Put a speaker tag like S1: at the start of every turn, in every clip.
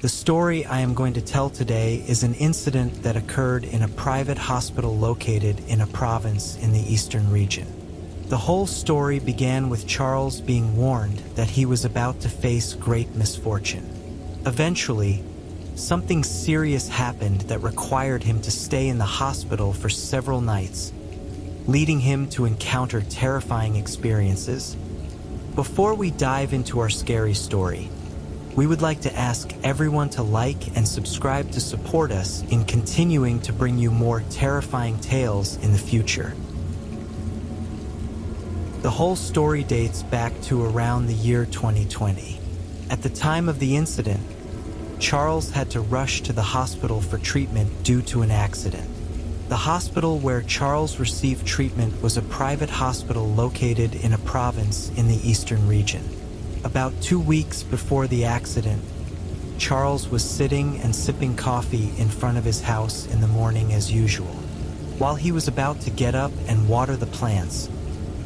S1: The story I am going to tell today is an incident that occurred in a private hospital located in a province in the eastern region. The whole story began with Charles being warned that he was about to face great misfortune. Eventually, something serious happened that required him to stay in the hospital for several nights, leading him to encounter terrifying experiences. Before we dive into our scary story, we would like to ask everyone to like and subscribe to support us in continuing to bring you more terrifying tales in the future. The whole story dates back to around the year 2020. At the time of the incident, Charles had to rush to the hospital for treatment due to an accident. The hospital where Charles received treatment was a private hospital located in a province in the eastern region. About 2 weeks before the accident, Charles was sitting and sipping coffee in front of his house in the morning as usual. While he was about to get up and water the plants,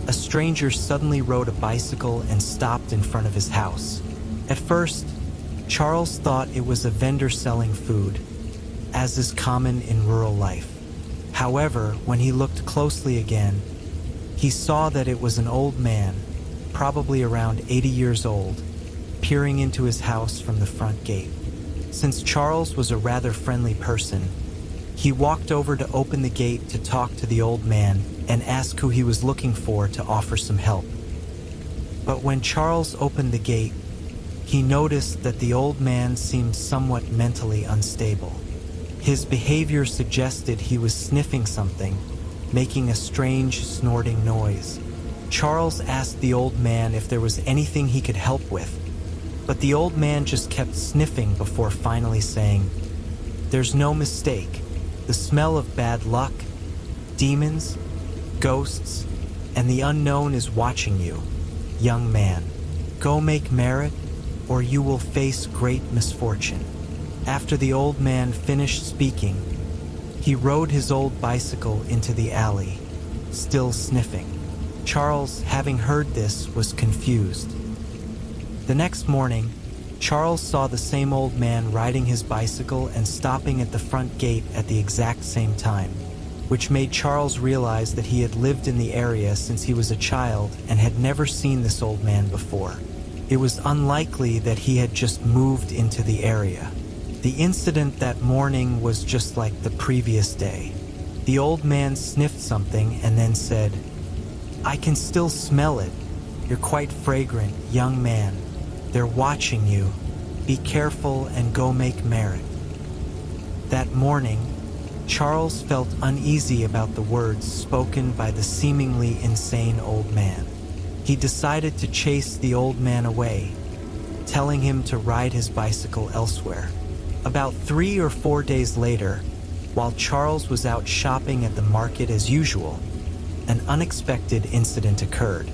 S1: a stranger suddenly rode a bicycle and stopped in front of his house. At first, Charles thought it was a vendor selling food, as is common in rural life. However, when he looked closely again, he saw that it was an old man, probably around 80 years old, peering into his house from the front gate. Since Charles was a rather friendly person, he walked over to open the gate to talk to the old man and ask who he was looking for to offer some help. But when Charles opened the gate, he noticed that the old man seemed somewhat mentally unstable. His behavior suggested he was sniffing something, making a strange snorting noise. Charles asked the old man if there was anything he could help with, but the old man just kept sniffing before finally saying, "There's no mistake. The smell of bad luck, demons, ghosts, and the unknown is watching you, young man. Go make merit, or you will face great misfortune." After the old man finished speaking, he rode his old bicycle into the alley, still sniffing. Charles, having heard this, was confused. The next morning, Charles saw the same old man riding his bicycle and stopping at the front gate at the exact same time, which made Charles realize that he had lived in the area since he was a child and had never seen this old man before. It was unlikely that he had just moved into the area. The incident that morning was just like the previous day. The old man sniffed something and then said, "I can still smell it. You're quite fragrant, young man. They're watching you. Be careful and go make merit." That morning, Charles felt uneasy about the words spoken by the seemingly insane old man. He decided to chase the old man away, telling him to ride his bicycle elsewhere. About 3 or 4 days later, while Charles was out shopping at the market as usual, an unexpected incident occurred.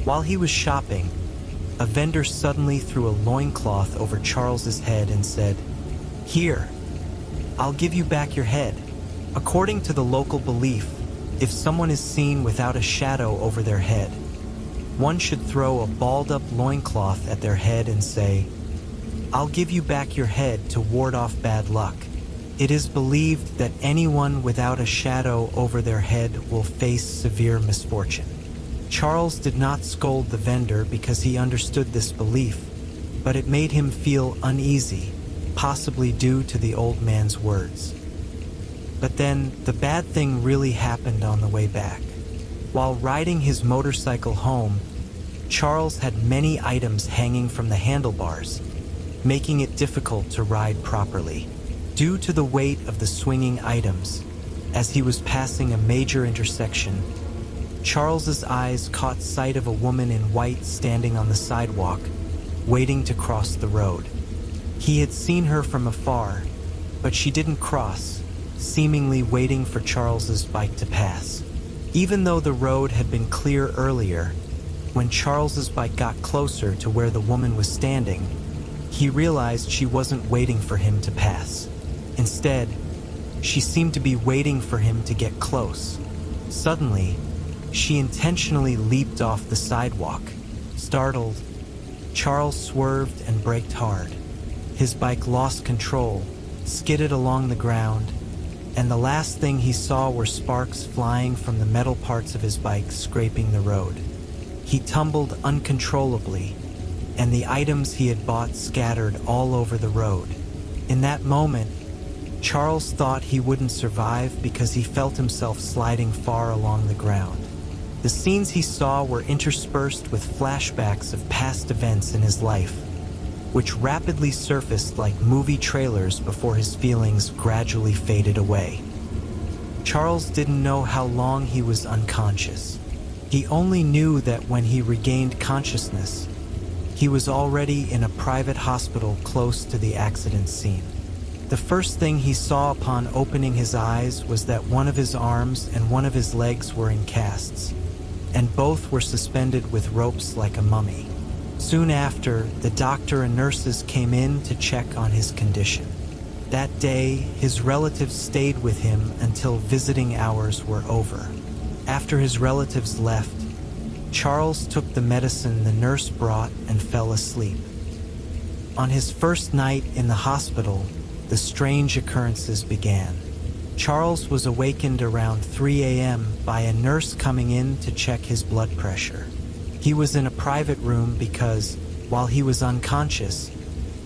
S1: While he was shopping, a vendor suddenly threw a loincloth over Charles's head and said, "Here, I'll give you back your head." According to the local belief, if someone is seen without a shadow over their head, one should throw a balled-up loincloth at their head and say, "I'll give you back your head to ward off bad luck." It is believed that anyone without a shadow over their head will face severe misfortune. Charles did not scold the vendor because he understood this belief, but it made him feel uneasy, possibly due to the old man's words. But then, the bad thing really happened on the way back. While riding his motorcycle home, Charles had many items hanging from the handlebars, making it difficult to ride properly. Due to the weight of the swinging items, as he was passing a major intersection, Charles's eyes caught sight of a woman in white standing on the sidewalk, waiting to cross the road. He had seen her from afar, but she didn't cross, seemingly waiting for Charles's bike to pass. Even though the road had been clear earlier, when Charles's bike got closer to where the woman was standing, he realized she wasn't waiting for him to pass. Instead, she seemed to be waiting for him to get close. Suddenly, she intentionally leaped off the sidewalk. Startled, Charles swerved and braked hard. His bike lost control, skidded along the ground, and the last thing he saw were sparks flying from the metal parts of his bike scraping the road. He tumbled uncontrollably, and the items he had bought scattered all over the road. In that moment, Charles thought he wouldn't survive because he felt himself sliding far along the ground. The scenes he saw were interspersed with flashbacks of past events in his life, which rapidly surfaced like movie trailers before his feelings gradually faded away. Charles didn't know how long he was unconscious. He only knew that when he regained consciousness, he was already in a private hospital close to the accident scene. The first thing he saw upon opening his eyes was that one of his arms and one of his legs were in casts, and both were suspended with ropes like a mummy. Soon after, the doctor and nurses came in to check on his condition. That day, his relatives stayed with him until visiting hours were over. After his relatives left, Charles took the medicine the nurse brought and fell asleep. On his first night in the hospital, the strange occurrences began. Charles was awakened around 3 a.m. by a nurse coming in to check his blood pressure. He was in a private room because, while he was unconscious,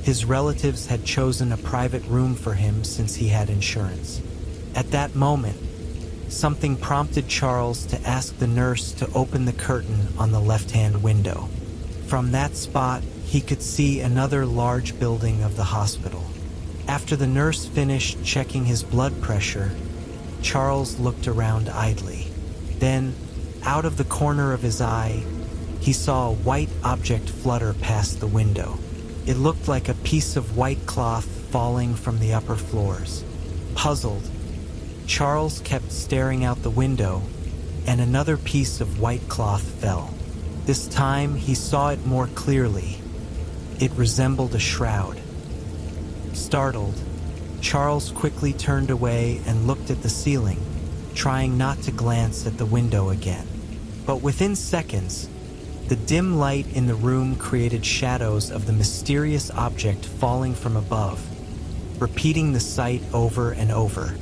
S1: his relatives had chosen a private room for him since he had insurance. At that moment, something prompted Charles to ask the nurse to open the curtain on the left-hand window. From that spot, he could see another large building of the hospital. After the nurse finished checking his blood pressure, Charles looked around idly. Then, out of the corner of his eye, he saw a white object flutter past the window. It looked like a piece of white cloth falling from the upper floors. Puzzled, Charles kept staring out the window, and another piece of white cloth fell. This time, he saw it more clearly. It resembled a shroud. Startled, Charles quickly turned away and looked at the ceiling, trying not to glance at the window again. But within seconds, the dim light in the room created shadows of the mysterious object falling from above, repeating the sight over and over.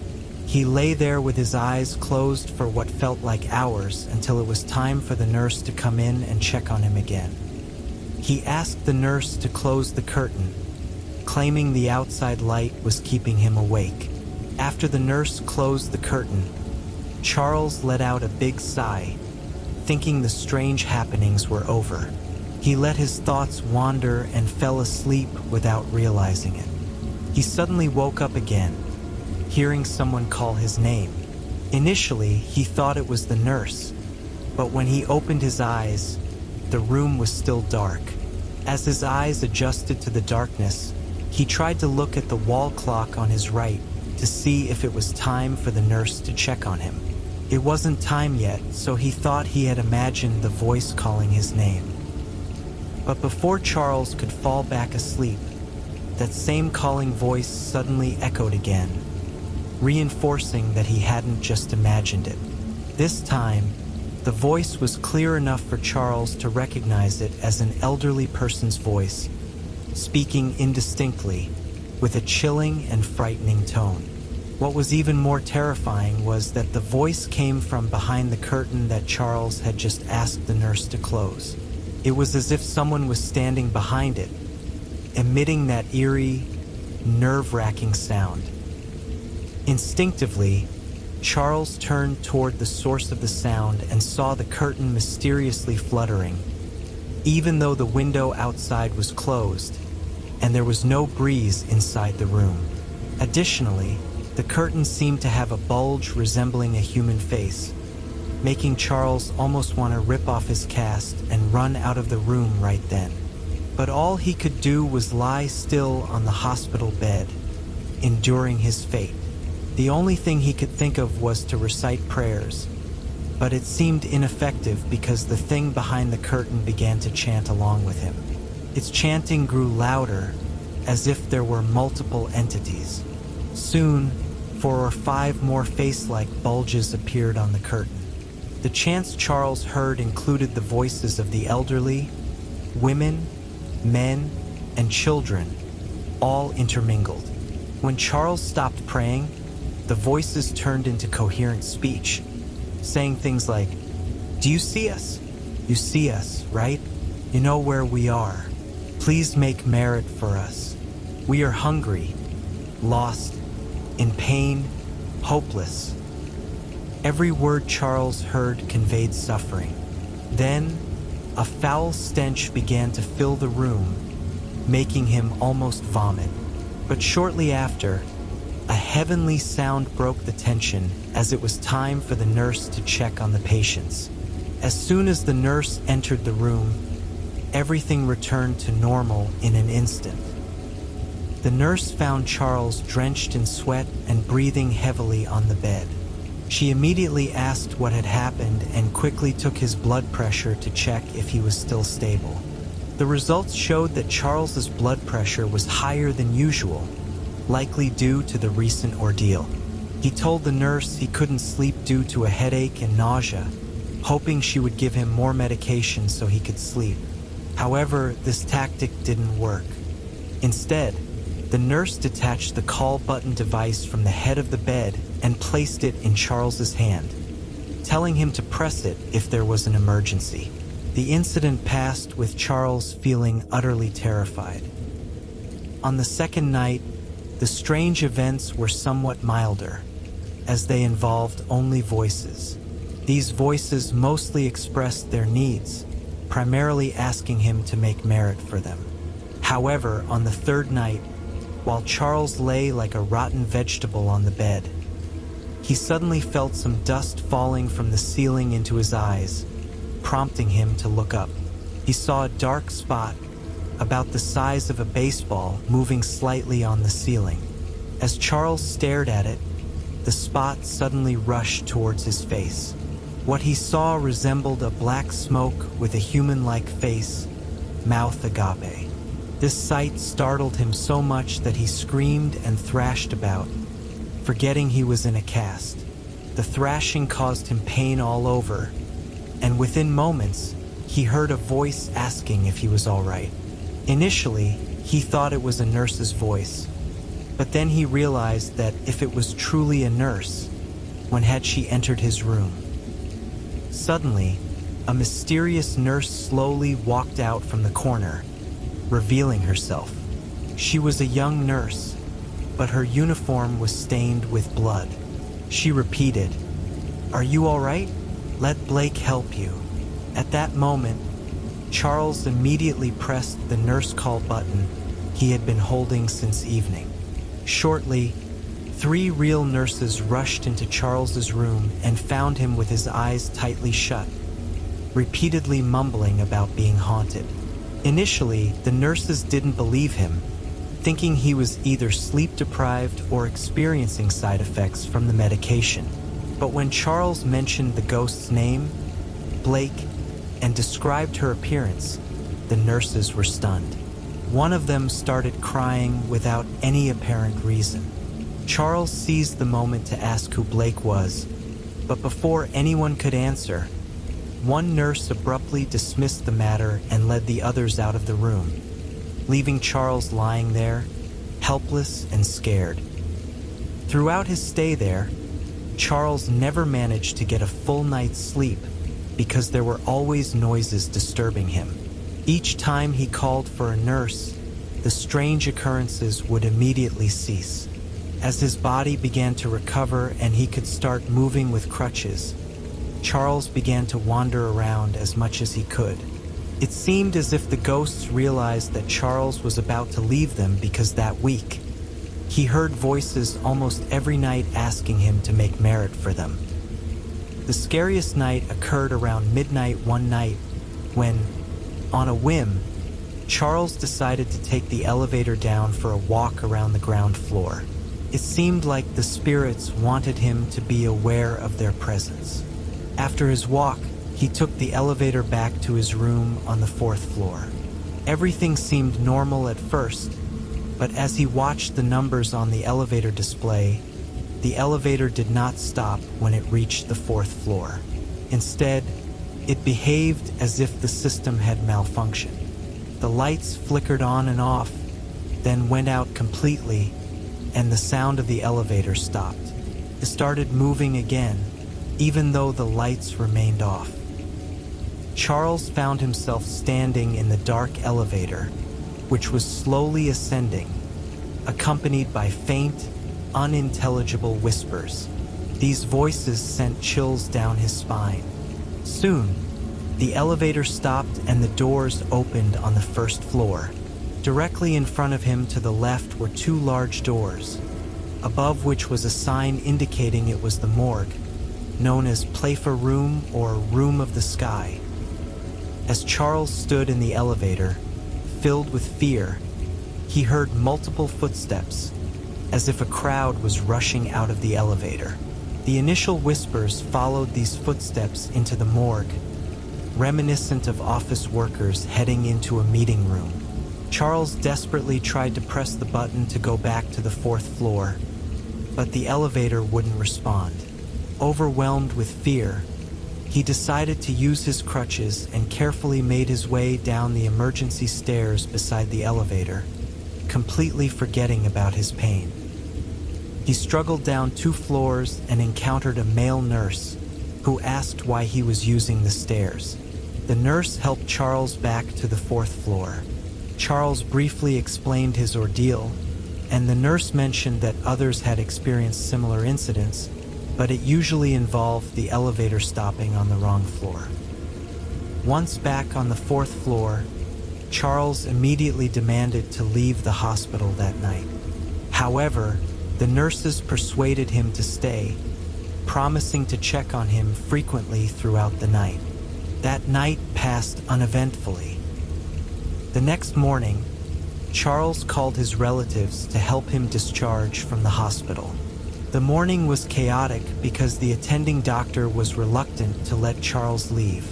S1: He lay there with his eyes closed for what felt like hours until it was time for the nurse to come in and check on him again. He asked the nurse to close the curtain, claiming the outside light was keeping him awake. After the nurse closed the curtain, Charles let out a big sigh, thinking the strange happenings were over. He let his thoughts wander and fell asleep without realizing it. He suddenly woke up again, hearing someone call his name. Initially, he thought it was the nurse, but when he opened his eyes, the room was still dark. As his eyes adjusted to the darkness, he tried to look at the wall clock on his right to see if it was time for the nurse to check on him. It wasn't time yet, so he thought he had imagined the voice calling his name. But before Charles could fall back asleep, that same calling voice suddenly echoed again, reinforcing that he hadn't just imagined it. This time, the voice was clear enough for Charles to recognize it as an elderly person's voice, speaking indistinctly, with a chilling and frightening tone. What was even more terrifying was that the voice came from behind the curtain that Charles had just asked the nurse to close. It was as if someone was standing behind it, emitting that eerie, nerve-wracking sound. Instinctively, Charles turned toward the source of the sound and saw the curtain mysteriously fluttering, even though the window outside was closed, and there was no breeze inside the room. Additionally, the curtain seemed to have a bulge resembling a human face, making Charles almost want to rip off his cast and run out of the room right then. But all he could do was lie still on the hospital bed, enduring his fate. The only thing he could think of was to recite prayers, but it seemed ineffective because the thing behind the curtain began to chant along with him. Its chanting grew louder, as if there were multiple entities. Soon, 4 or 5 more face-like bulges appeared on the curtain. The chants Charles heard included the voices of the elderly, women, men, and children, all intermingled. When Charles stopped praying, the voices turned into coherent speech, saying things like, "Do you see us? You see us, right? You know where we are. Please make merit for us. We are hungry, lost, in pain, hopeless." Every word Charles heard conveyed suffering. Then, a foul stench began to fill the room, making him almost vomit. But shortly after, a heavenly sound broke the tension as it was time for the nurse to check on the patients. As soon as the nurse entered the room, everything returned to normal in an instant. The nurse found Charles drenched in sweat and breathing heavily on the bed. She immediately asked what had happened and quickly took his blood pressure to check if he was still stable. The results showed that Charles's blood pressure was higher than usual, likely due to the recent ordeal. He told the nurse he couldn't sleep due to a headache and nausea, hoping she would give him more medication so he could sleep. However, this tactic didn't work. Instead, the nurse detached the call button device from the head of the bed and placed it in Charles's hand, telling him to press it if there was an emergency. The incident passed with Charles feeling utterly terrified. On the second night, the strange events were somewhat milder, as they involved only voices. These voices mostly expressed their needs, primarily asking him to make merit for them. However, on the third night, while Charles lay like a rotten vegetable on the bed, he suddenly felt some dust falling from the ceiling into his eyes, prompting him to look up. He saw a dark spot, about the size of a baseball, moving slightly on the ceiling. As Charles stared at it, the spot suddenly rushed towards his face. What he saw resembled a black smoke with a human-like face, mouth agape. This sight startled him so much that he screamed and thrashed about, forgetting he was in a cast. The thrashing caused him pain all over, and within moments, he heard a voice asking if he was all right. Initially, he thought it was a nurse's voice, but then he realized that if it was truly a nurse, when had she entered his room? Suddenly, a mysterious nurse slowly walked out from the corner, revealing herself. She was a young nurse, but her uniform was stained with blood. She repeated, "Are you all right? Let Blake help you." At that moment, Charles immediately pressed the nurse call button he had been holding since evening. Shortly, 3 real nurses rushed into Charles's room and found him with his eyes tightly shut, repeatedly mumbling about being haunted. Initially, the nurses didn't believe him, thinking he was either sleep-deprived or experiencing side effects from the medication. But when Charles mentioned the ghost's name, Blake, and described her appearance, the nurses were stunned. One of them started crying without any apparent reason. Charles seized the moment to ask who Blake was, but before anyone could answer, one nurse abruptly dismissed the matter and led the others out of the room, leaving Charles lying there, helpless and scared. Throughout his stay there, Charles never managed to get a full night's sleep because there were always noises disturbing him. Each time he called for a nurse, the strange occurrences would immediately cease. As his body began to recover and he could start moving with crutches, Charles began to wander around as much as he could. It seemed as if the ghosts realized that Charles was about to leave them because that week, he heard voices almost every night asking him to make merit for them. The scariest night occurred around midnight one night when, on a whim, Charles decided to take the elevator down for a walk around the ground floor. It seemed like the spirits wanted him to be aware of their presence. After his walk, he took the elevator back to his room on the 4th floor. Everything seemed normal at first, but as he watched the numbers on the elevator display, the elevator did not stop when it reached the 4th floor. Instead, it behaved as if the system had malfunctioned. The lights flickered on and off, then went out completely, and the sound of the elevator stopped. It started moving again, even though the lights remained off. Charles found himself standing in the dark elevator, which was slowly ascending, accompanied by faint, unintelligible whispers. These voices sent chills down his spine. Soon, the elevator stopped and the doors opened on the first floor. Directly in front of him to the left were two large doors, above which was a sign indicating it was the morgue, known as Playfair Room or Room of the Sky. As Charles stood in the elevator, filled with fear, he heard multiple footsteps, as if a crowd was rushing out of the elevator. The initial whispers followed these footsteps into the morgue, reminiscent of office workers heading into a meeting room. Charles desperately tried to press the button to go back to the fourth floor, but the elevator wouldn't respond. Overwhelmed with fear, he decided to use his crutches and carefully made his way down the emergency stairs beside the elevator, completely forgetting about his pain. He struggled down 2 floors and encountered a male nurse who asked why he was using the stairs. The nurse helped Charles back to the 4th floor. Charles briefly explained his ordeal, and the nurse mentioned that others had experienced similar incidents, but it usually involved the elevator stopping on the wrong floor. Once back on the 4th floor, Charles immediately demanded to leave the hospital that night. However, the nurses persuaded him to stay, promising to check on him frequently throughout the night. That night passed uneventfully. The next morning, Charles called his relatives to help him discharge from the hospital. The morning was chaotic because the attending doctor was reluctant to let Charles leave,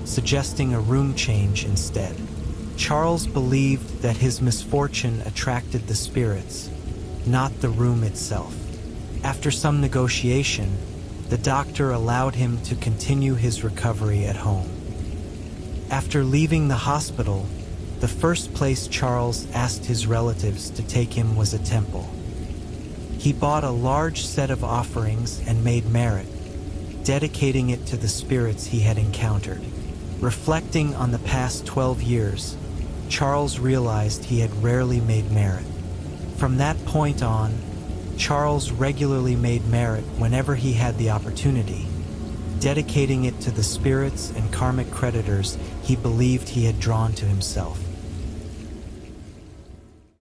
S1: suggesting a room change instead. Charles believed that his misfortune attracted the spirits, not the room itself. After some negotiation, the doctor allowed him to continue his recovery at home. After leaving the hospital, the first place Charles asked his relatives to take him was a temple. He bought a large set of offerings and made merit, dedicating it to the spirits he had encountered. Reflecting on the past 12 years, Charles realized he had rarely made merit. From that point on, Charles regularly made merit whenever he had the opportunity, dedicating it to the spirits and karmic creditors he believed he had drawn to himself.